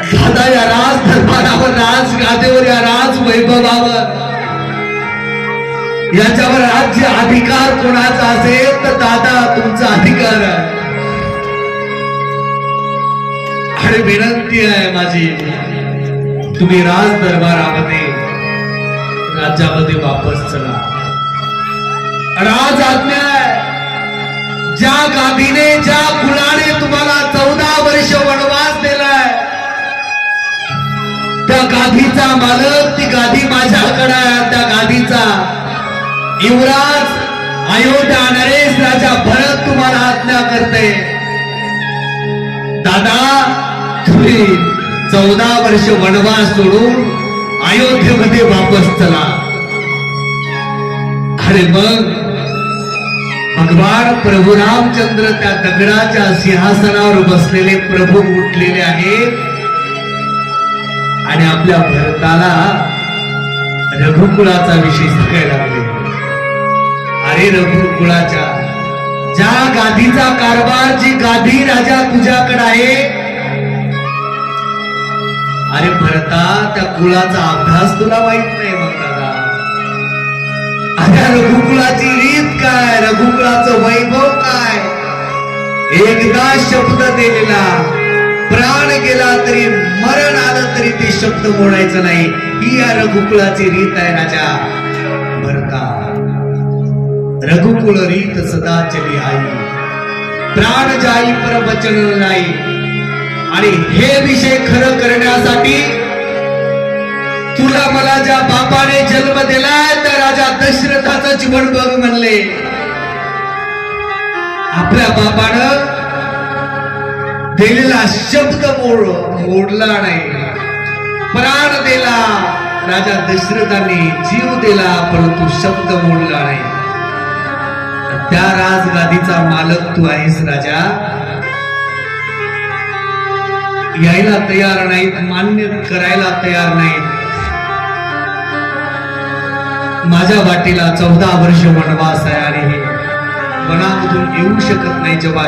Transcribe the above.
दादा या राज दरबारावर, राज गादेवर, या राज वैभवावर, याच्यावर राज्य अधिकार कोणाचा असेल तर दादा तुमचा अधिकार आहे. आणि विनंती आहे माझी, तुम्ही राज दरबारामध्ये, राज्यामध्ये वापस चला. राज आज्ञा आहे, ज्या गादीने, ज्या कुळाने तुम्हाला 14 वर्ष वनवास दिलाय, त्या गादीचा मालक, ती गादी माझ्याकडे आहे. त्या गादीचा युवराज अयोध्या नरेश राजा भरत तुम्हाला आज्ञा करते, दादा तुम्ही 14 वर्ष वनवास सोडून अयोध्येमध्ये वापस चला. अरे मग भगवान प्रभू रामचंद्र त्या दगडाच्या सिंहासनावर बसलेले प्रभू उठलेले आहेत आणि आपल्या भरताला रघुकुळाचा विषय सांगायला लागले. अरे रघुकुळाच्या ज्या गादीचा कारभार, जी गादी राजा तुझ्याकडे आहे, अरे भरता त्या कुळाचा अभ्यास तुला माहित नाही. मग दादा अरे रघुकुळाची रीत काय, रघुकुळाचं वैभव काय, एकदा शब्द दिलेला, प्राण गेला तरी, मरण आलं तरी ते शब्द मोडायचं नाही. ही या रघुकुळाची रीत आहे राजा भरता. रघुकुळ रीत सदा चली आई, प्राण जाई पर वचन नाही. आणि हे विषय खरं करण्यासाठी तुला मला ज्या बापाने जन्म दिलाय त्या राजा दशरथाचं जीवन बघ म्हणले. आपल्या बापानं दिलेला शब्द मोडला नाही, प्राण दिला. राजा दशरथाने जीव दिला परंतु शब्द मोडला नाही. त्या राजगादीचा मालक तू आहेस राजा. यायला तयार नाहीत, मान्य करायला तयार नाहीत. माझ्या वाटेला 14 वर्ष वनवास आहे आणि हे वनामधून येऊ शकत नाही. जेव्हा